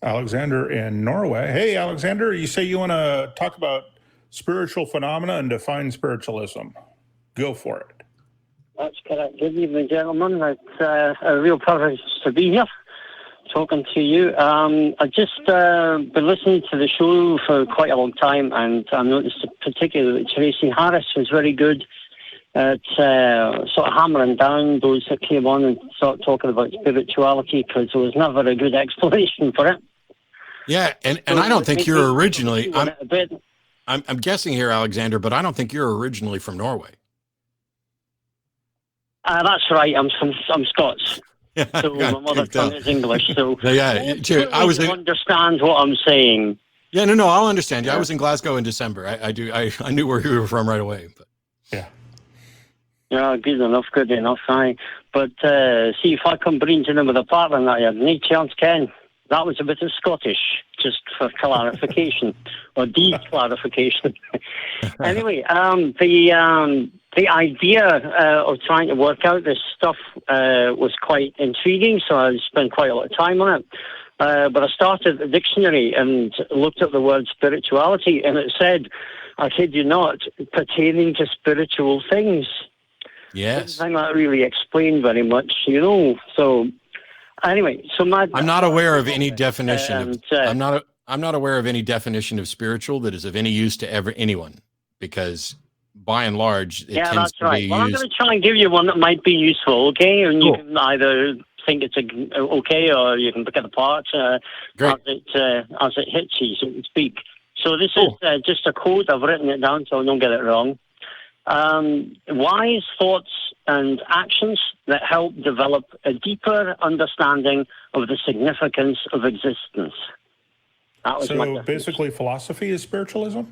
Alexander in Norway. Hey, Alexander, you say you want to talk about spiritual phenomena and define spiritualism. Go for it. That's correct. Good evening, gentlemen. It's a real privilege to be here talking to you. I've just been listening to the show for quite a long time, and I noticed particularly that Tracy Harris was very good at sort of hammering down those that came on and started talking about spirituality, because there was never a good explanation for it. Yeah, and I don't think you're originally. I'm guessing here, Alexander, but I don't think you're originally from Norway. That's right. I'm Scots. So my mother tongue is English. So yeah, I understand what I'm saying. Yeah, no, I'll understand you. I was in Glasgow in December. I knew where you were from right away. But yeah. Yeah, good enough. Aye. But see, if I come bringing in with a partner that I had no chance, Ken. That was a bit of Scottish, just for clarification, or de-clarification. Anyway, the idea of trying to work out this stuff was quite intriguing, so I spent quite a lot of time on it. But I started the dictionary and looked at the word spirituality, and it said, I kid you not, pertaining to spiritual things. Yes. I think that really explained very much, so... Anyway, so I'm not aware of any definition. I'm not aware of any definition of spiritual that is of any use to anyone, because by and large, it tends to be used. Well, I'm going to try and give you one that might be useful, okay? And you can either think it's okay, or you can pick it apart as it hits you, so to speak. So this is just a quote. I've written it down so I don't get it wrong. Wise thoughts and actions that help develop a deeper understanding of the significance of existence. That was so basically philosophy is spiritualism?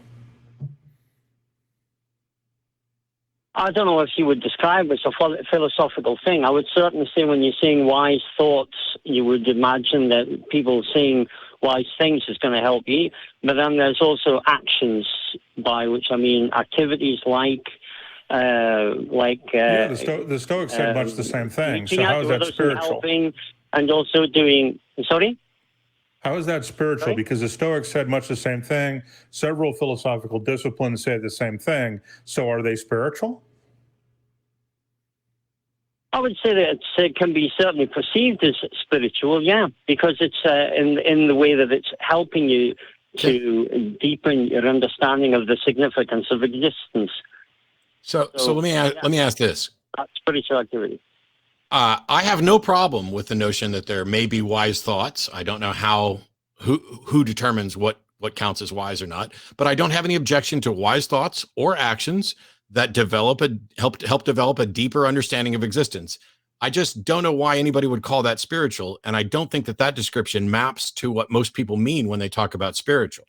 I don't know if you would describe it as a philosophical thing. I would certainly say when you're saying wise thoughts, you would imagine that people saying wise things is going to help you. But then there's also actions, by which I mean activities like... the Stoics said much the same thing. So how is that spiritual? And also doing... Sorry? How is that spiritual? Sorry? Because the Stoics said much the same thing. Several philosophical disciplines say the same thing. So are they spiritual? I would say that it can be certainly perceived as spiritual, yeah, because it's in the way that it's helping you to deepen your understanding of the significance of existence. So let me ask this. Spiritual activity. I have no problem with the notion that there may be wise thoughts. I don't know who determines what counts as wise or not, but I don't have any objection to wise thoughts or actions that help develop a deeper understanding of existence. I just don't know why anybody would call that spiritual, and I don't think that description maps to what most people mean when they talk about spiritual.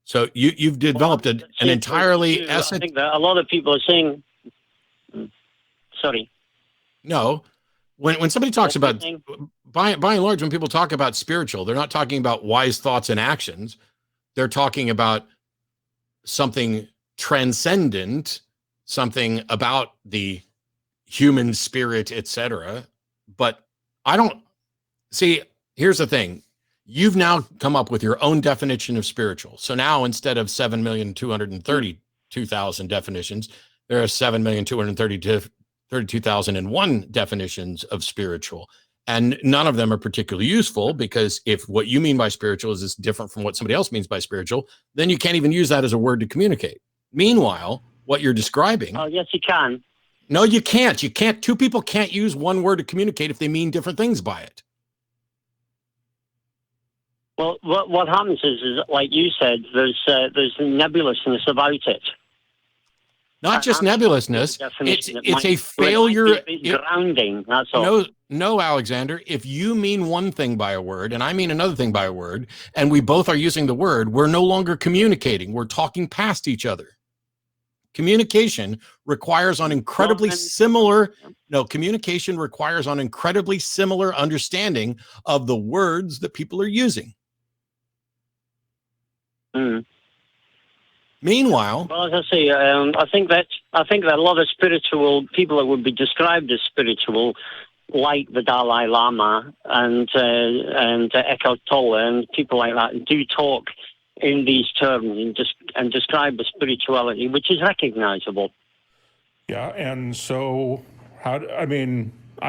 So you've developed an entirely... I think that a lot of people are saying... Sorry. No. When somebody talks about... By and large, when people talk about spiritual, they're not talking about wise thoughts and actions. They're talking about something transcendent, something about the human spirit, etc. But I don't... See, here's the thing. You've now come up with your own definition of spiritual. So now instead of 7,232,000 definitions, there are 7,232,001 definitions of spiritual. And none of them are particularly useful, because if what you mean by spiritual is different from what somebody else means by spiritual, then you can't even use that as a word to communicate. Meanwhile, what you're describing... Oh, yes, you can. No, you can't. You can't. Two people can't use one word to communicate if they mean different things by it. Well, what happens is like you said, there's nebulousness about it. Not just nebulousness. It's a failure. Grounding. That's all. No, Alexander. If you mean one thing by a word and I mean another thing by a word, and we both are using the word, we're no longer communicating. We're talking past each other. Communication requires on incredibly similar. No, communication requires on incredibly similar understanding of the words that people are using. Meanwhile, well, as I say, I think that a lot of spiritual people that would be described as spiritual like the Dalai Lama and Eckhart Tolle and people like that do talk in these terms and describe the spirituality, which is recognizable. Yeah, and so I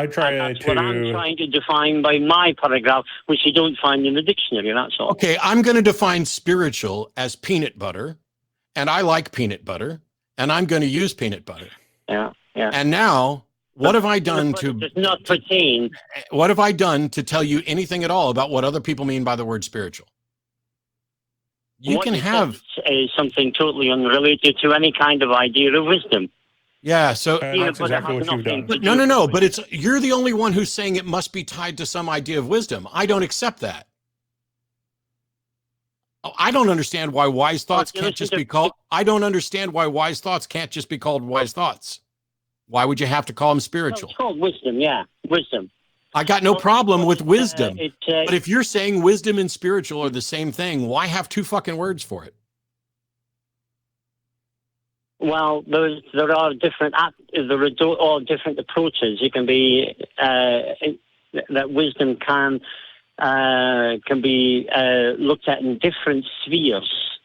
try That's to. what I'm trying to define by my paragraph, which you don't find in the dictionary, that's all. Okay, I'm going to define spiritual as peanut butter, and I like peanut butter, and I'm going to use peanut butter. Yeah, yeah. And now, what have I done does not pertain. What have I done to tell you anything at all about what other people mean by the word spiritual? You can have something totally unrelated to any kind of idea of wisdom. Yeah, so that's exactly what you've done. But no. But you're the only one who's saying it must be tied to some idea of wisdom. I don't accept that. I don't understand why wise thoughts can't just be called. I don't understand why wise thoughts can't just be called wise thoughts. Why would you have to call them spiritual? It's called wisdom. Yeah, wisdom. I got no problem with wisdom. But if you're saying wisdom and spiritual are the same thing, why have two fucking words for it? Well, there are different approaches. You can be that wisdom can be looked at in different spheres,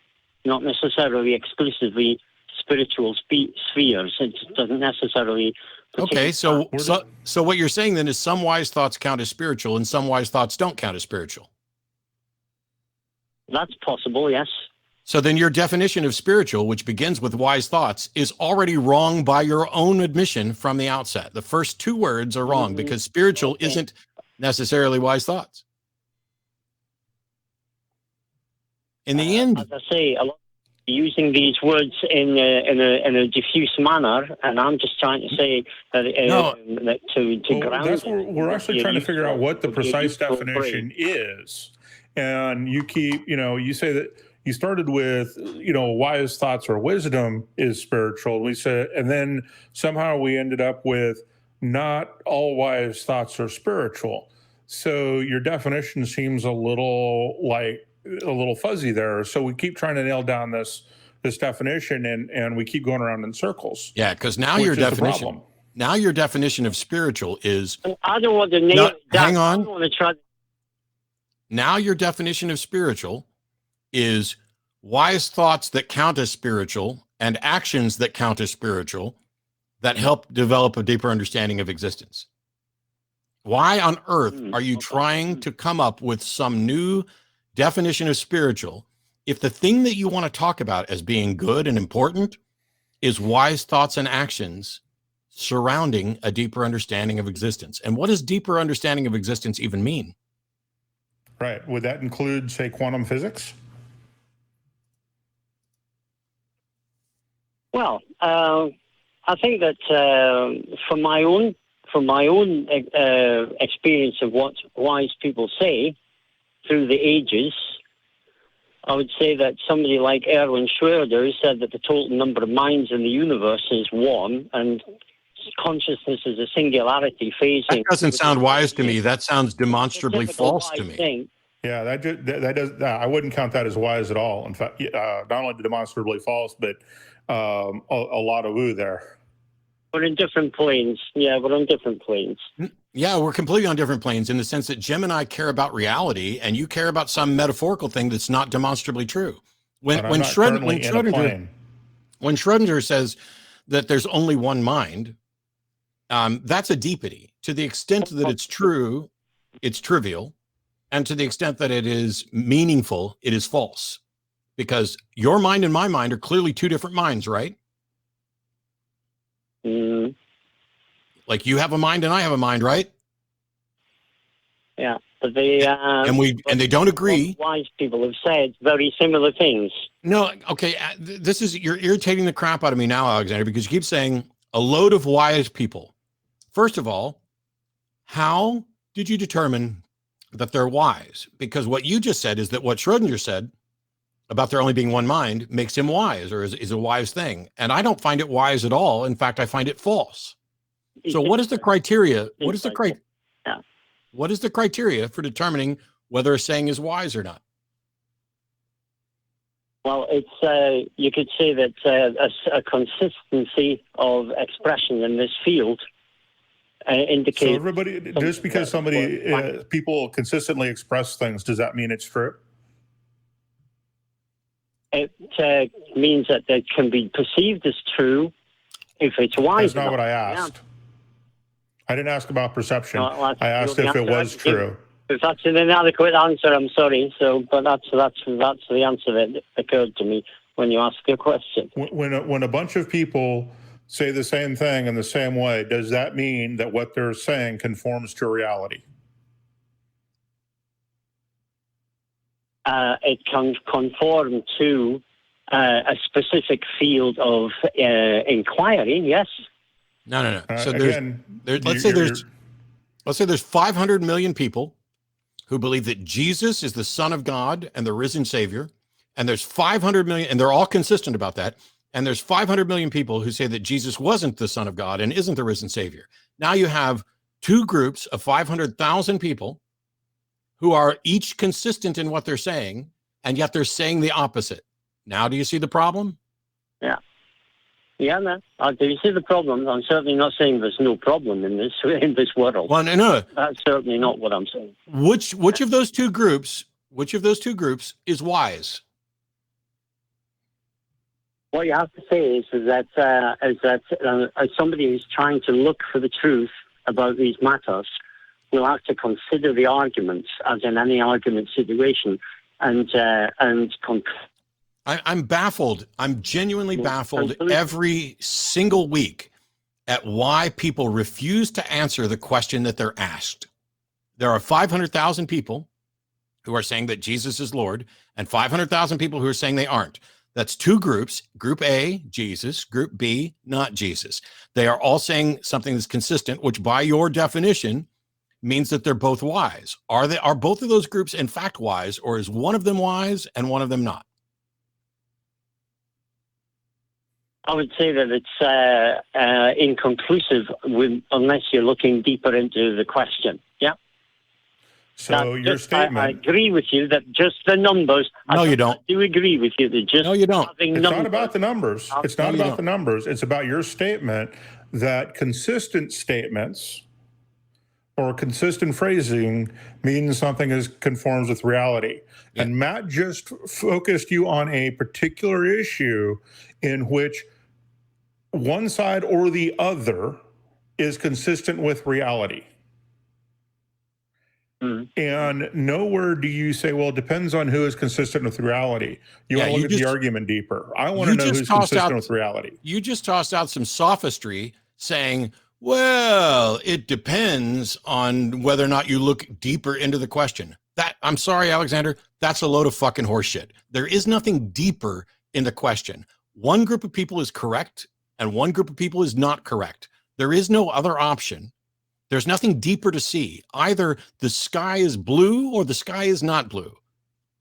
not necessarily exclusively spiritual spheres. It doesn't necessarily. Okay, so what you're saying then is some wise thoughts count as spiritual and some wise thoughts don't count as spiritual. That's possible, yes. So then your definition of spiritual, which begins with wise thoughts, is already wrong by your own admission from the outset. The first two words are wrong because spiritual isn't necessarily wise thoughts. In the end, as I say, a lot using these words in a diffuse manner, and I'm just trying to say that to ground. That's where we're actually trying to figure out what the precise definition is, and you keep, you say that you started with, wise thoughts or wisdom is spiritual. We said, and then somehow we ended up with not all wise thoughts are spiritual. So your definition seems a little fuzzy there. So we keep trying to nail down this definition, and we keep going around in circles. Yeah, because now your definition of spiritual is. I don't want to nail it down. Hang on. I don't want to try. Now your definition of spiritual is wise thoughts that count as spiritual and actions that count as spiritual that help develop a deeper understanding of existence. Why on earth are you trying to come up with some new definition of spiritual if the thing that you want to talk about as being good and important is wise thoughts and actions surrounding a deeper understanding of existence? And what does deeper understanding of existence even mean? Right. Would that include, say, quantum physics? Well, I think that from my own experience of what wise people say through the ages, I would say that somebody like Erwin Schroeder said that the total number of minds in the universe is one, and consciousness is a singularity phasing. That doesn't sound wise to me. That sounds demonstrably false to me. Thing. Yeah, that does. I wouldn't count that as wise at all. In fact, not only demonstrably false, but a lot of woo there. We're in different planes. Yeah, we're on different planes. Yeah, we're completely on different planes in the sense that Jim and I care about reality, and you care about some metaphorical thing that's not demonstrably true. When Schrodinger says that there's only one mind, that's a deepity. To the extent that it's true, it's trivial, and to the extent that it is meaningful, it is false. Because your mind and my mind are clearly two different minds, right? Mm. Like you have a mind and I have a mind, right? Yeah, but they and they don't agree. Wise people have said very similar things. No, okay. You're irritating the crap out of me now, Alexander, because you keep saying a load of wise people. First of all, how did you determine that they're wise? Because what you just said is that what Schrodinger said about there only being one mind makes him wise, or is a wise thing. And I don't find it wise at all. In fact, I find it false. So what is the criteria? What is the criteria for determining whether a saying is wise or not? Well, it's you could say that a consistency of expression in this field indicate. So everybody, just because people consistently express things, does that mean it's true? It means that it can be perceived as true if it's wise. That's not what I asked. Yeah. I didn't ask about perception. No, I asked if it was true. If that's an inadequate answer, I'm sorry. So, but that's the answer that occurred to me when you asked the question. When a bunch of people say the same thing in the same way, does that mean that what they're saying conforms to reality? It can conform to a specific field of inquiry. Yes. No. So again, let's say there's 500 million people who believe that Jesus is the Son of God and the risen Savior, and there's 500 million, and they're all consistent about that. And there's 500 million people who say that Jesus wasn't the Son of God and isn't the risen Savior. Now you have two groups of 500,000 people who are each consistent in what they're saying, and yet they're saying the opposite. Now, do you see the problem? Yeah. Yeah, man. Do you see the problem? I'm certainly not saying there's no problem in this world. Well, no. That's certainly not what I'm saying. Which of those two groups is wise? What you have to say is that as somebody who's trying to look for the truth about these matters, we'll have to consider the arguments as in any argument situation, I'm baffled. I'm genuinely baffled every single week at why people refuse to answer the question that they're asked. There are 500,000 people who are saying that Jesus is Lord, and 500,000 people who are saying they aren't. That's two groups. Group A, Jesus. Group B, not Jesus. They are all saying something that's consistent, which by your definition means that they're both wise. Are both of those groups in fact wise, or is one of them wise and one of them not? I would say that it's inconclusive unless you're looking deeper into the question. Yeah. So your statement. I agree with you that just the numbers. No, you don't. I do agree with you that just. No, you don't. It's not about the numbers. It's not about the numbers. It's about your statement that consistent statements or consistent phrasing means something conforms with reality. Yeah. And Matt just focused you on a particular issue in which one side or the other is consistent with reality. Mm-hmm. And nowhere do you say, well, it depends on who is consistent with reality. You want to look at the argument deeper. I want to know who's consistent with reality. You just tossed out some sophistry saying, well, it depends on whether or not you look deeper into the question. I'm sorry, Alexander, that's a load of fucking horseshit. There is nothing deeper in the question. One group of people is correct and one group of people is not correct. There is no other option. There's nothing deeper to see. Either the sky is blue or the sky is not blue.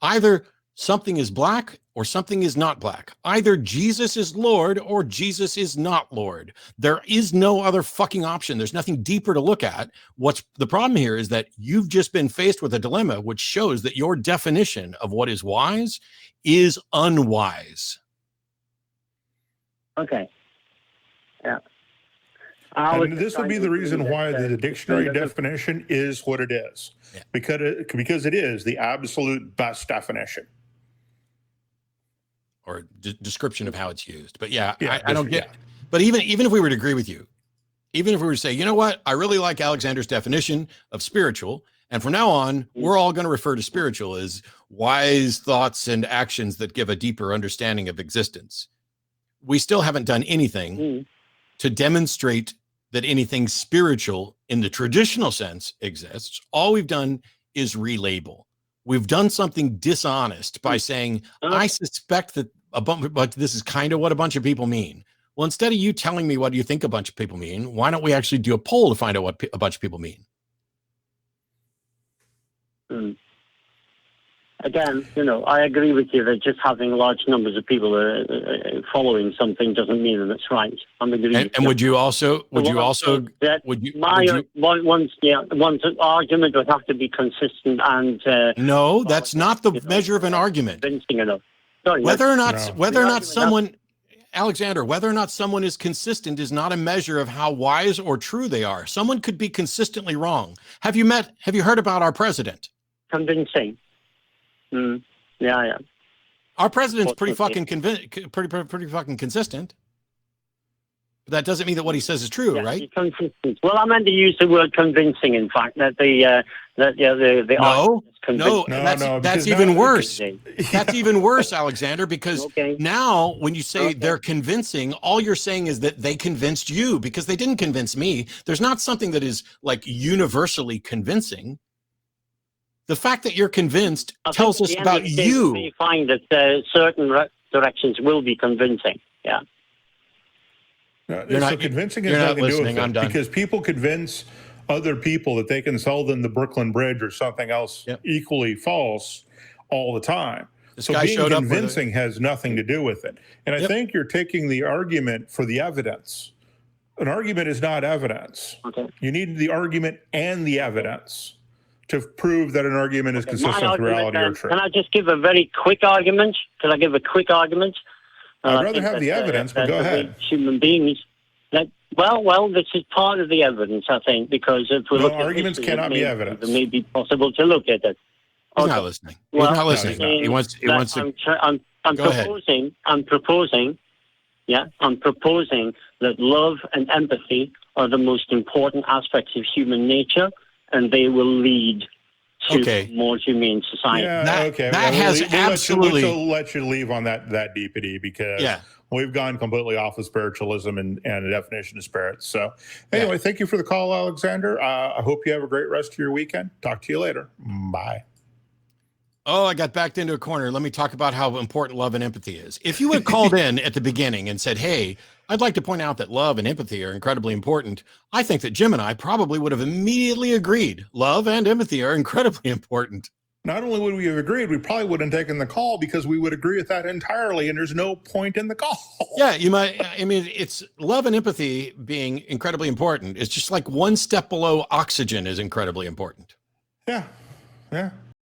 Either something is black or something is not black. Either Jesus is Lord or Jesus is not Lord. There is no other fucking option. There's nothing deeper to look at. What's the problem here is that you've just been faced with a dilemma which shows that your definition of what is wise is unwise. Okay. Yeah. And this would be the reason why the dictionary definition is what it is. Yeah. Because it is the absolute best definition. Or description of how it's used. But I don't get. But even if we were to agree with you, even if we were to say, you know what, I really like Alexander's definition of spiritual, and from now on, we're all going to refer to spiritual as wise thoughts and actions that give a deeper understanding of existence. We still haven't done anything to demonstrate that anything spiritual in the traditional sense exists. All we've done is relabel. We've done something dishonest by saying, I suspect that but this is kind of what a bunch of people mean. Well, instead of you telling me what you think a bunch of people mean, why don't we actually do a poll to find out what a bunch of people mean? Again, I agree with you that just having large numbers of people following something doesn't mean that it's right. I'm agreeing. And would you also? One argument would have to be consistent and. No, that's not the measure of an argument. Convincing enough. Whether or not someone, Alexander, whether or not someone is consistent is not a measure of how wise or true they are. Someone could be consistently wrong. Have you heard about our president? Convincing. Yeah. Our president's pretty fucking pretty fucking consistent. But that doesn't mean that what he says is true, right? Consistent. Well, I meant to use the word convincing. In fact, that the that's even worse. That's even worse, Alexander, because now when you say they're convincing, all you're saying is that they convinced you, because they didn't convince me. There's not something that is like universally convincing. The fact that you're convinced tells us about you. You find that certain directions will be convincing. Yeah. So convincing has nothing to do with it, because people convince other people that they can sell them the Brooklyn Bridge or something else equally false all the time. So being convincing has nothing to do with it. And I think you're taking the argument for the evidence. An argument is not evidence. Okay. You need the argument and the evidence to prove that an argument is consistent with reality or truth. Can I just give a very quick argument? Can I give a quick argument? I'd rather have the evidence, but go ahead. Human beings. Well, this is part of the evidence, I think, because if we look at arguments cannot be evidence. It may be possible to look at it. He's not listening. He's not listening. He wants to. I'm proposing that love and empathy are the most important aspects of human nature, and they will lead to a more humane society. Yeah, that has absolutely. We'll let you leave on that deepity, because we've gone completely off of spiritualism and the definition of spirits. So anyway, thank you for the call, Alexander. I hope you have a great rest of your weekend. Talk to you later. Bye. Oh, I got backed into a corner. Let me talk about how important love and empathy is. If you had called in at the beginning and said, hey, I'd like to point out that love and empathy are incredibly important, I think that Jim and I probably would have immediately agreed. Love and empathy are incredibly important. Not only would we have agreed, we probably wouldn't have taken the call, because we would agree with that entirely, and there's no point in the call. Yeah, you might. I mean, it's love and empathy being incredibly important. It's just like one step below oxygen is incredibly important. Yeah.